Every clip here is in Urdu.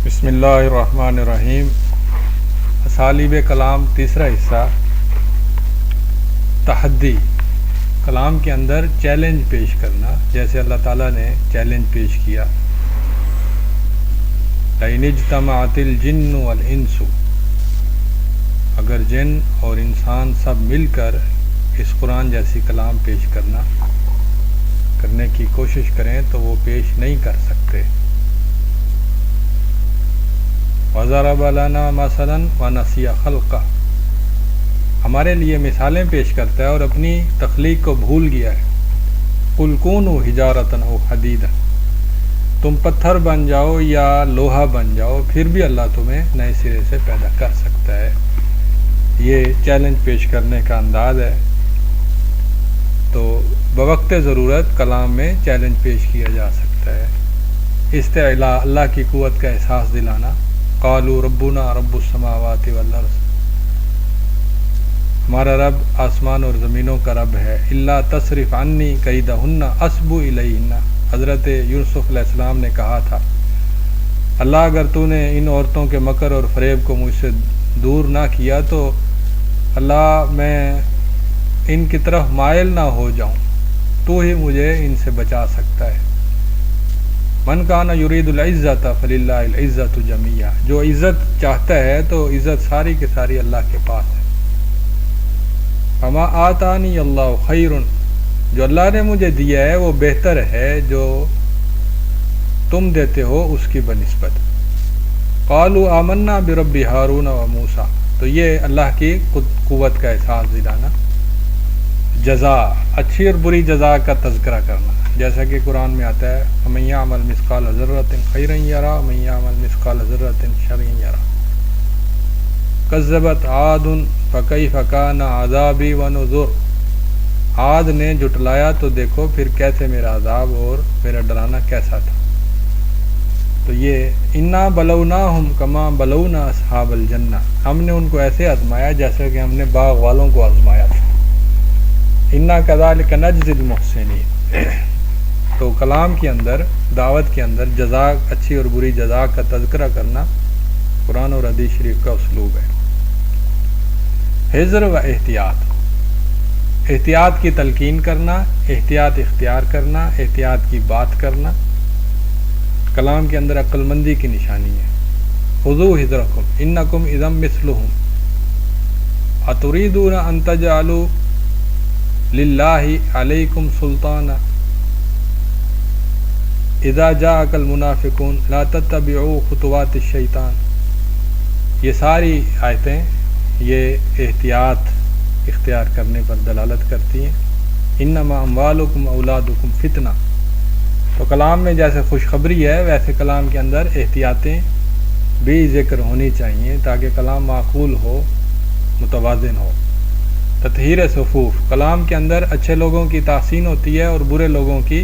بسم اللہ الرحمن الرحیم۔ اسالیب کلام تیسرا حصہ، تحدی۔ کلام کے اندر چیلنج پیش کرنا، جیسے اللہ تعالیٰ نے چیلنج پیش کیا، لئن اجتمعت الجن والانس، اگر جن اور انسان سب مل کر اس قرآن جیسی کلام پیش کرنے کی کوشش کریں تو وہ پیش نہیں کر سکتے۔ وَضَرَبَ لَنَا مَثَلًا وَنَسِيَ خَلْقَهُ، ہمارے لیے مثالیں پیش کرتا ہے اور اپنی تخلیق کو بھول گیا ہے۔ قُلْ كُونُوا حِجَارَةً أَوْ حَدِيدًا، تم پتھر بن جاؤ یا لوہا بن جاؤ، پھر بھی اللہ تمہیں نئے سرے سے پیدا کر سکتا ہے۔ یہ چیلنج پیش کرنے کا انداز ہے۔ تو بوقت ضرورت کلام میں چیلنج پیش کیا جا سکتا ہے۔ استعلاء، اللہ کی قوت کا احساس دلانا۔ قالوا ربنا رب السماوات والارض، ہمارا رب آسمان اور زمینوں کا رب ہے۔ الا تصرف عنی کیدہن اصب الیہن، حضرت یوسف علیہ السلام نے کہا تھا، اللہ اگر تو نے ان عورتوں کے مکر اور فریب کو مجھ سے دور نہ کیا تو اللہ میں ان کی طرف مائل نہ ہو جاؤں، تو ہی مجھے ان سے بچا سکتا ہے۔ من کان یرید العزت فللہ العزت جمیعا، جو عزت چاہتا ہے تو عزت ساری کی ساری اللہ کے پاس ہے۔ فما آتانی اللہ خیر، جو اللہ نے مجھے دیا ہے وہ بہتر ہے جو تم دیتے ہو اس کی بنسبت۔ قالوا آمنا برب ہارون و موسیٰ، تو یہ اللہ کی قوت کا احساس دلانا۔ جزا، اچھی اور بری جزا کا تذکرہ کرنا، جیسا کہ قرآن میں آتا ہے وَمَن يَعْمَلْ مِثْقَالَ ذَرَّةٍ خَيْرًا يَرَهُ وَمَن يَعْمَلْ مِثْقَالَ ذَرَّةٍ شَرًّا يَرَهُ۔ كَذَّبَتْ عَادٌ فَكَيْفَ كَانَ عَذَابِي وَنُذُرِ، عاد نے جھٹلایا تو دیکھو پھر کیسے میرا عذاب اور میرا ڈرانا کیسا تھا۔ تو یہ اِنَّا بَلَوْنَاهُمْ كَمَا بَلَوْنَا أَصْحَابَ الْجَنَّةِ، ہم نے ان کو ایسے آزمایا جیسے کہ ہم نے باغ والوں کو آزمایا تھا۔ اِنَّا كَذَلِكَ نَجْزِي الْمُحْسِنِينَ۔ تو کلام کے اندر، دعوت کے اندر جزا، اچھی اور بری جزا کا تذکرہ کرنا قرآن اور حدیث شریف کا اسلوب ہے۔ حذر و احتیاط، احتیاط کی تلقین کرنا، احتیاط اختیار کرنا، احتیاط کی بات کرنا کلام کے اندر عقل مندی کی نشانی ہے۔ خذوا حذرکم انکم اذا مثلہم اتریدون ان تجعلوا للہ علیکم سلطانا اذا جاءک المنافقون لا تتبعوا خطوات الشیطان۔ یہ ساری آیتیں یہ احتیاط اختیار کرنے پر دلالت کرتی ہیں۔ انما اموالکم اولادکم فتنہ، تو کلام میں جیسے خوشخبری ہے ویسے کلام کے اندر احتیاطیں بھی ذکر ہونی چاہیے تاکہ کلام معقول ہو، متوازن ہو۔ تطہیر صفوف، کلام کے اندر اچھے لوگوں کی تحسین ہوتی ہے اور برے لوگوں کی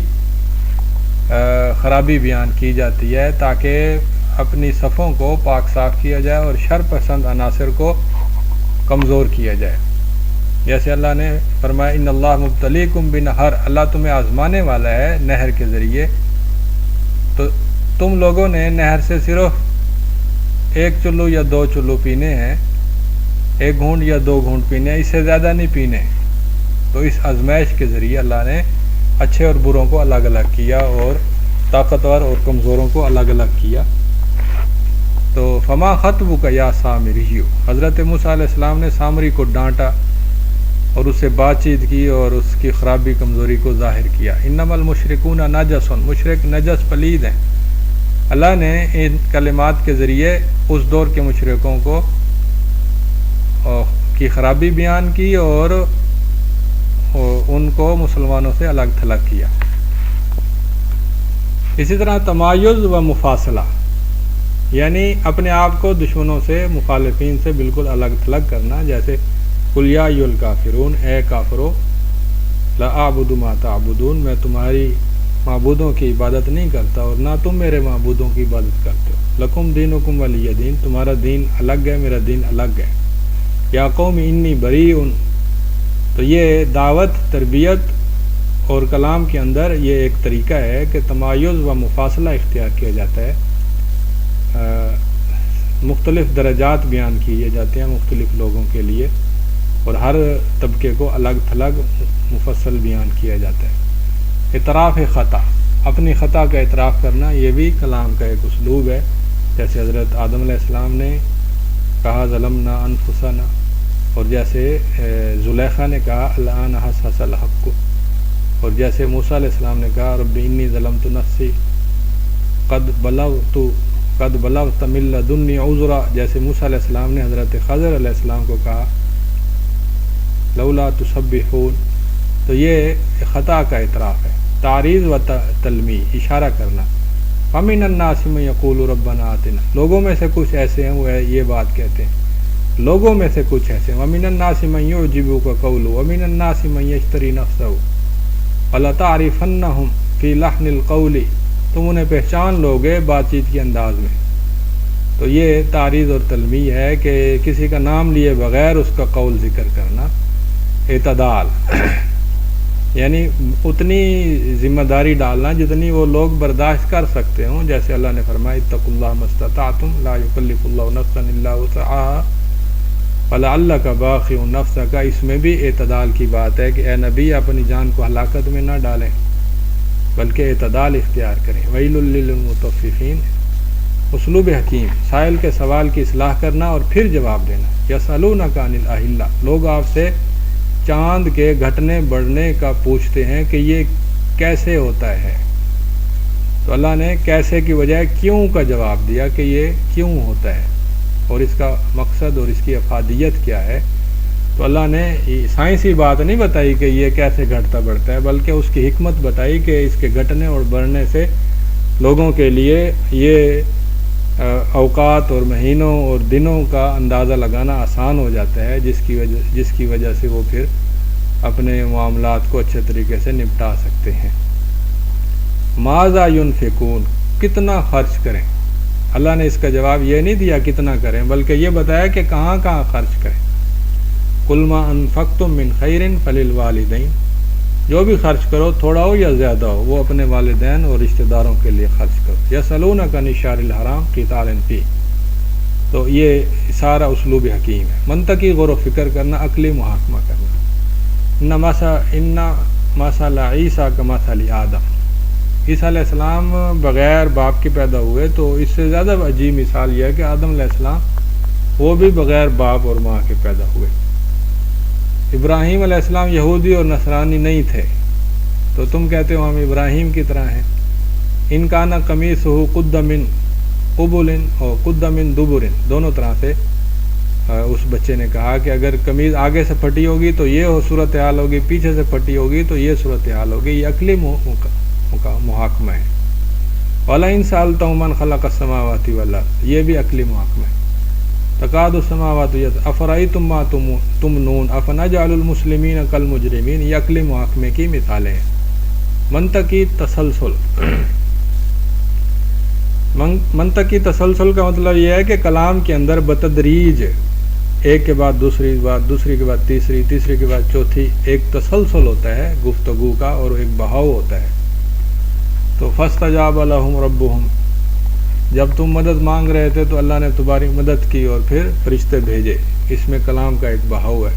خرابی بیان کی جاتی ہے تاکہ اپنی صفوں کو پاک صاف کیا جائے اور شر پسند عناصر کو کمزور کیا جائے۔ جیسے اللہ نے فرمایا ان اللہ مبتلیکم بنہر، اللہ تمہیں آزمانے والا ہے نہر کے ذریعے، تو تم لوگوں نے نہر سے صرف ایک چلو یا دو چلو پینے ہیں، ایک گھونٹ یا دو گھونٹ پینے ہیں، اس سے زیادہ نہیں پینے۔ تو اس آزمائش کے ذریعے اللہ نے اچھے اور بروں کو الگ الگ کیا اور طاقتور اور کمزوروں کو الگ الگ کیا۔ تو فما خطبک یا سامری، حضرت موسیٰ علیہ السلام نے سامری کو ڈانٹا اور اس سے بات چیت کی اور اس کی خرابی کمزوری کو ظاہر کیا۔ انما المشرکون نجس، مشرک نجس پلید ہیں۔ اللہ نے ان کلمات کے ذریعے اس دور کے مشرکوں کو کی خرابی بیان کی اور ان کو مسلمانوں سے الگ تھلگ کیا۔ اسی طرح تمایز و مفاصلہ، یعنی اپنے آپ کو دشمنوں سے، مخالفین سے بالکل الگ تھلگ کرنا، جیسے قل یا ایھا الکافرون، اے کافرو، لا اعبد ما تعبدون، میں تمہاری معبودوں کی عبادت نہیں کرتا اور نہ تم میرے معبودوں کی عبادت کرتے ہو۔ لکم دینکم ولی دین، تمہارا دین الگ ہے، میرا دین الگ ہے۔ یا قوم انی بریء، تو یہ دعوت، تربیت اور کلام کے اندر یہ ایک طریقہ ہے کہ تمایز و مفاصلہ اختیار کیا جاتا ہے۔ مختلف درجات بیان کیے جاتے ہیں مختلف لوگوں کے لیے، اور ہر طبقے کو الگ تھلگ مفصل بیان کیا جاتا ہے۔ اعتراف خطا، اپنی خطا کا اعتراف کرنا، یہ بھی کلام کا ایک اسلوب ہے۔ جیسے حضرت آدم علیہ السلام نے کہا ظلمنا انفسنا، اور جیسے زلیخا نے کہا الآن حس الحق، اور جیسے موسیٰ علیہ السلام نے کہا رب انی ظلمت نفسی قد بلغت من لدنی عذرا، جیسے موسیٰ علیہ السلام نے حضرت خضر علیہ السلام کو کہا لولا تسبحون۔ تو یہ خطا کا اعتراف ہے۔ تعریض و تلمیح، اشارہ کرنا۔ ومن الناس من یقول ربنا آتنا، لوگوں میں سے کچھ ایسے ہیں وہ یہ بات کہتے ہیں، لوگوں میں سے کچھ ایسے ہیں۔ ومن الناس من یعجبک قولہ ومن الناس من یشتری نفسہ وَلَتَعْرِفَنَّهُمْ فِي لَحْنِ الْقَوْلِ، تم انہیں پہچان لوگے بات چیت کے انداز میں۔ تو یہ تعریض اور تلمیح ہے کہ کسی کا نام لیے بغیر اس کا قول ذکر کرنا، اعتدال یعنی اتنی ذمہ داری ڈالنا جتنی وہ لوگ برداشت کر سکتے ہوں۔ جیسے اللہ نے فرمایا اتقوا اللہ ما استطعتم لا یکلف اللہ نفسا الا وسعها فلعلک باخع نفسک، اس میں بھی اعتدال کی بات ہے کہ اے نبی اپنی جان کو ہلاکت میں نہ ڈالیں بلکہ اعتدال اختیار کریں۔ ویل للمطففین، اسلوب حکیم، سائل کے سوال کی اصلاح کرنا اور پھر جواب دینا۔ یسألونک عن الاہلہ، لوگ آپ سے چاند کے گھٹنے بڑھنے کا پوچھتے ہیں کہ یہ کیسے ہوتا ہے، تو اللہ نے کیسے کی بجائے کیوں کا جواب دیا کہ یہ کیوں ہوتا ہے اور اس کا مقصد اور اس کی افادیت کیا ہے۔ تو اللہ نے سائنسی بات نہیں بتائی کہ یہ کیسے گھٹتا بڑھتا ہے، بلکہ اس کی حکمت بتائی کہ اس کے گھٹنے اور بڑھنے سے لوگوں کے لیے یہ اوقات اور مہینوں اور دنوں کا اندازہ لگانا آسان ہو جاتا ہے، جس کی وجہ سے وہ پھر اپنے معاملات کو اچھے طریقے سے نپٹا سکتے ہیں۔ ماذا ينفقون، کتنا خرچ کریں۔ اللہ نے اس کا جواب یہ نہیں دیا کتنا کریں، بلکہ یہ بتایا کہ کہاں کہاں خرچ کریں۔ قل ما انفقتم من خیر فللوالدین، جو بھی خرچ کرو تھوڑا ہو یا زیادہ ہو وہ اپنے والدین اور رشتہ داروں کے لیے خرچ کرو۔ یسألونک عن الشہر الحرام قتال فیہ، تو یہ سارا اسلوب حکیم ہے۔ منطقی غور و فکر کرنا، عقلی محاکمہ کرنا۔ ان مثل عیسیٰ کمثل آدم، عیسیٰ علیہ السلام بغیر باپ کے پیدا ہوئے، تو اس سے زیادہ عجیب مثال یہ ہے کہ آدم علیہ السلام وہ بھی بغیر باپ اور ماں کے پیدا ہوئے۔ ابراہیم علیہ السلام یہودی اور نصرانی نہیں تھے، تو تم کہتے ہو ہم ابراہیم کی طرح ہیں۔ ان کان قمیصہ قد من قبل اور قد من دبر، دونوں طرح سے اس بچے نے کہا کہ اگر قمیض آگے سے پھٹی ہوگی تو یہ صورتحال ہوگی، پیچھے سے پھٹی ہوگی تو یہ صورتحال ہوگی۔ یہ عقلی محاکمہ ہے۔ وَلَئِن سَأَلْتَهُم مَّنْ خَلَقَ السَّمَاوَاتِ وَالْأَرْضَ، یہ بھی عقلی محاکمہ ہے۔ تکاد السماوات افرأیتم ما تمنون افنجعل المسلمین کالمجرمین، یہ عقلی محاکمے کی مثالیں ہیں۔ منطقی تسلسل، منطقی تسلسل کا مطلب یہ ہے کہ کلام کے اندر بتدریج ایک کے بعد دوسری بات، دوسری کے بعد تیسری، تیسری کے بعد چوتھی، ایک تسلسل ہوتا ہے گفتگو کا اور ایک بہاؤ ہوتا ہے۔ تو فاستجاب لهم ربهم، جب تم مدد مانگ رہے تھے تو اللہ نے تمہاری مدد کی اور پھر فرشتے بھیجے۔ اس میں کلام کا ایک بہاؤ ہے۔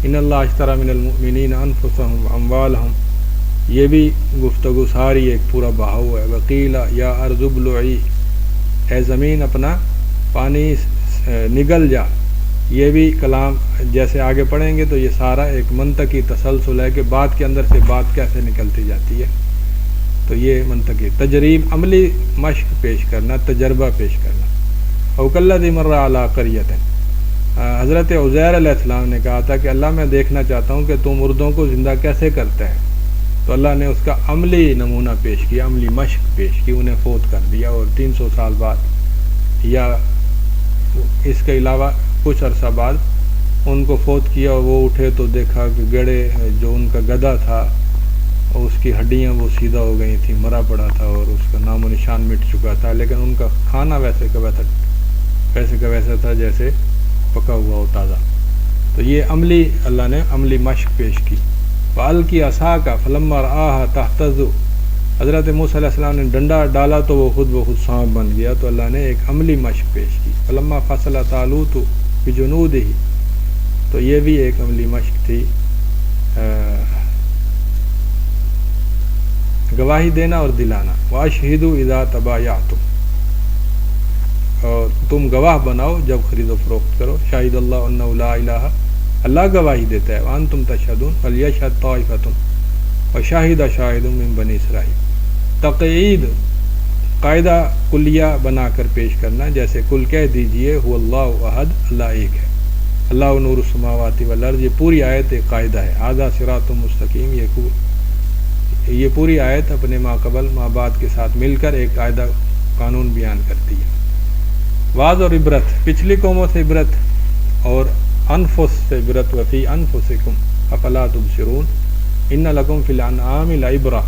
ان اللہ اشتری من المؤمنین انفسهم واموالهم، یہ بھی گفتگو ساری ایک پورا بہاؤ ہے۔ وقیل یا ارض ابلعی، اے زمین اپنا پانی نگل جا، یہ بھی کلام جیسے آگے پڑھیں گے تو یہ سارا ایک منطقی تسلسل ہے کہ بات کے اندر سے بات کیسے نکلتی جاتی ہے۔ تو یہ منطقی تجریب، عملی مشق پیش کرنا، تجربہ پیش کرنا۔ او کالذی مر علی قریۃ، حضرت عزیر علیہ السلام نے کہا تھا کہ اللہ میں دیکھنا چاہتا ہوں کہ تو مردوں کو زندہ کیسے کرتا ہے، تو اللہ نے اس کا عملی نمونہ پیش کیا، عملی مشق پیش کی، انہیں فوت کر دیا اور 300 سال بعد یا اس کے علاوہ کچھ عرصہ بعد ان کو فوت کیا اور وہ اٹھے تو دیکھا کہ گڑے جو ان کا گدھا تھا اور اس کی ہڈیاں وہ سیدھا ہو گئی تھیں، مرا پڑا تھا اور اس کا نام و نشان مٹ چکا تھا، لیکن ان کا کھانا ویسے کا ویسا تھا جیسے پکا ہوا ہو، تازہ۔ تو یہ عملی اللہ نے عملی مشق پیش کی۔ وَأَلْقِ عَصَاكَ فَلَمَّا رَآهَا تَهْتَزُّ حضرت موسیٰ علیہ السلام نے ڈنڈا ڈالا تو وہ خود بخود سانپ بن گیا، تو اللہ نے ایک عملی مشق پیش کی، فلما فصل طالوت بجنودہ، تو یہ بھی ایک عملی مشق تھی، گواہی دینا اور دلانا، واشہدوا اذا تبایعتم، اور تم گواہ بناؤ جب خرید و فروخت کرو، شاہد اللہ انہ لا الہ، اللہ گواہی دیتا ہے، وانتم تشہدون فلیشہد طائفۃ وشہد شاہد من بنی اسرائیل، تقعید قاعدہ کلیہ بنا کر پیش کرنا، جیسے کل کہہ دیجئے هو اللہ احد، اللہ ایک ہے، اللہ نور السماوات والارض، یہ پوری آیت ایک قاعدہ ہے، ھذا صراط مستقیم، یہ پوری آیت اپنے ما قبل ما بعد کے ساتھ مل کر ایک قاعدہ قانون بیان کرتی ہے۔ واعظ اور عبرت، پچھلی قوموں سے عبرت اور انفس سے عبرت، وفی انفسکم افلا تبصرون ان لکم فی الانعام لعبرہ،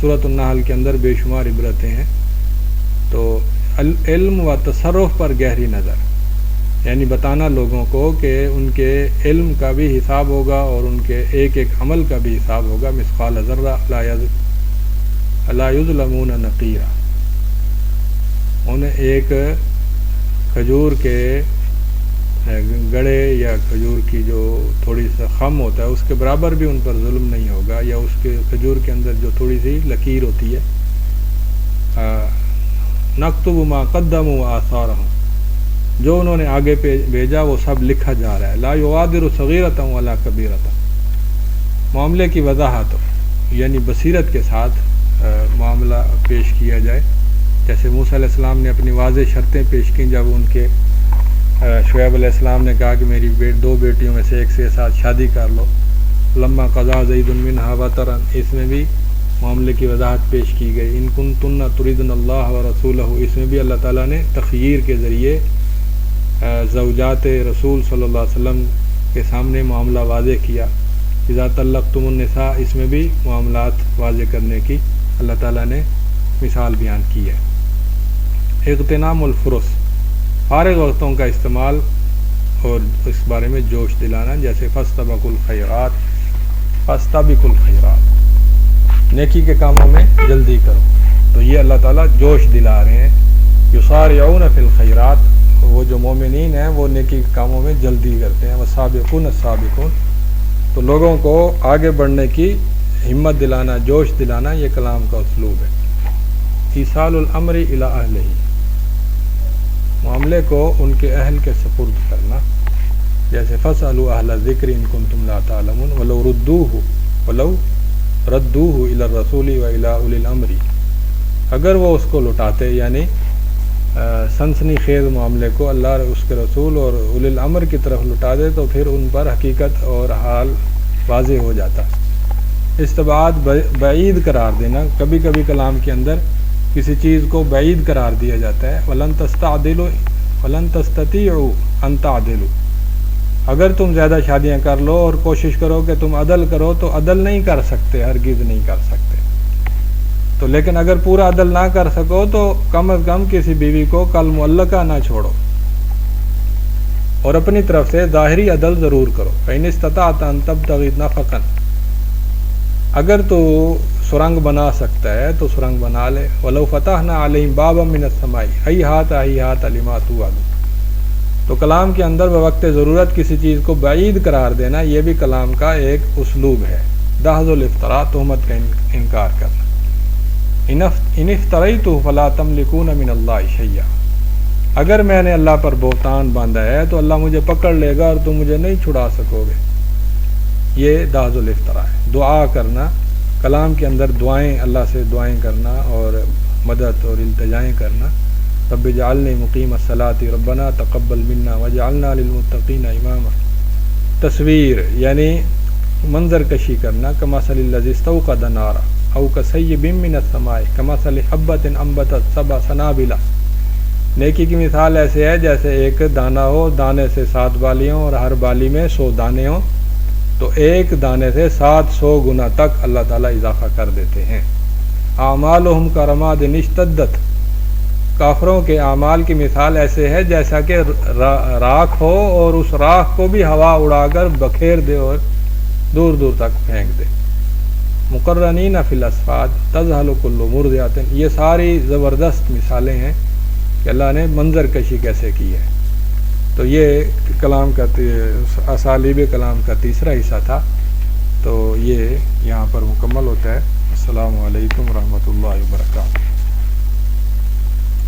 سورۃ النحل کے اندر بے شمار عبرتیں ہیں۔ تو علم و تصرف پر گہری نظر، یعنی بتانا لوگوں کو کہ ان کے علم کا بھی حساب ہوگا اور ان کے ایک ایک عمل کا بھی حساب ہوگا، مثقال ذرہ لا یظلمون نقیرا، انہیں ایک کھجور کے گڑے یا کھجور کی جو تھوڑی سا خم ہوتا ہے اس کے برابر بھی ان پر ظلم نہیں ہوگا، یا اس کے کھجور کے اندر جو تھوڑی سی لکیر ہوتی ہے، نکتب ما قدموا آثارہم، جو انہوں نے آگے بھیجا وہ سب لکھا جا رہا ہے، لا یغادر صغیرۃ ولا کبیرۃ، معاملے کی وضاحت یعنی بصیرت کے ساتھ معاملہ پیش کیا جائے، جیسے موسیٰ علیہ السلام نے اپنی واضح شرطیں پیش کیں جب ان کے شعیب علیہ السلام نے کہا کہ میری دو بیٹیوں میں سے ایک سے ساتھ شادی کر لو، لما قضا زید منہا وطرا، اس میں بھی معاملے کی وضاحت پیش کی گئی، ان کنتن تردن اللہ ورسولہ، اس میں بھی اللہ تعالیٰ نے تخییر کے ذریعے زوجات رسول صلی اللہ علیہ وسلم کے سامنے معاملہ واضح کیا، اذا طلقتم النساء، اس میں بھی معاملات واضح کرنے کی اللہ تعالیٰ نے مثال بیان کی ہے۔ اغتنام الفرص، فارغ وقتوں کا استعمال اور اس بارے میں جوش دلانا، جیسے فاستبقوا الخیرات، فاستبقوا الخیرات، نیکی کے کاموں میں جلدی کرو، تو یہ اللہ تعالیٰ جوش دلا رہے ہیں، یسارعون فی الخیرات، وہ جو مومنین ہیں وہ نیکی کے کاموں میں جلدی کرتے ہیں، والسابقون السابقون، تو لوگوں کو آگے بڑھنے کی ہمت دلانا، جوش دلانا، یہ کلام کا اسلوب ہے۔ ایصال الامر الی اہلہ، معاملے کو ان کے اہل کے سپرد کرنا، جیسے فاسألوا اہل الذکر ان کنتم لا تعلمون ولو ردوہ الی الرسول و الی اولی الامر، اگر وہ اس کو لٹاتے، یعنی سنسنی خیز معاملے کو اللہ اس کے رسول اور اولی الامر کی طرف لٹا دے تو پھر ان پر حقیقت اور حال واضح ہو جاتا۔ استبعاد بعید قرار دینا، کبھی کبھی کلام کے اندر کسی چیز کو بعید قرار دیا جاتا ہے، وَلَن تَسْتَطِيعُوا أَن تَعْدِلُوا، اگر تم زیادہ شادیاں کر لو اور کوشش کرو کہ تم عدل کرو تو عدل نہیں کر سکتے، ہرگز نہیں کر سکتے، تو لیکن اگر پورا عدل نہ کر سکو تو کم از کم کسی بیوی کو کل معلقہ نہ چھوڑو، اور اپنی طرف سے ظاہری عدل ضرور کرو، فَإِنِ اسْتَطَعْتَ أَن تَبْتَغِي نَفَقًا، اگر تو سرنگ بنا سکتا ہے تو سرنگ بنا لے، وَلَوْ فَتَحْنَا عَلَيْهِمْ بَابًا مِّنَ السَّمَاءِ هَيْهَاتَ لِمَا تُوعَدُونَ، تو کلام کے اندر بوقت ضرورت کسی چیز کو بعید قرار دینا، یہ بھی کلام کا ایک اسلوب ہے۔ دحض الافتراء، تہمت کا انکار کرنا، ان افتریتہ فلا تملکون من اللہ شیئا، اگر میں نے اللہ پر بہتان باندھا ہے تو اللہ مجھے پکڑ لے گا اور تم مجھے نہیں چھڑا سکو گے، یہ دحض الافتراء ہے۔ دعا کرنا، کلام کے اندر دعائیں، اللہ سے دعائیں کرنا اور مدد اور التجائیں کرنا، رب اجعلنی مقیم الصلاۃ ربنا تقبل منا واجعلنا للمتقین اماما، تصویر یعنی منظر کشی کرنا، کمثل الذی استوقد نارا او کصیب من السماء کمثل حبۃ انبتت سبع سنابل، نیکی کی مثال ایسے ہے جیسے ایک دانہ ہو، دانے سے 7 بالیاں اور ہر بالی میں 100 دانے ہوں، تو ایک دانے سے 700 گنا تک اللہ تعالیٰ اضافہ کر دیتے ہیں۔ اعمالہم کرماد اشتدت، کافروں کے اعمال کی مثال ایسے ہے جیسا کہ راکھ ہو اور اس راکھ کو بھی ہوا اڑا کر بکھیر دے اور دور دور تک پھینک دے۔ مقرنین فی الاسفاد تذہل کل مرضعۃ، یہ ساری زبردست مثالیں ہیں کہ اللہ نے منظر کشی کیسے کی ہے۔ تو یہ کلام کا اسالیب کلام کا تیسرا حصہ تھا، تو یہ یہاں پر مکمل ہوتا ہے۔ السلام علیکم ورحمۃ اللہ وبرکاتہ۔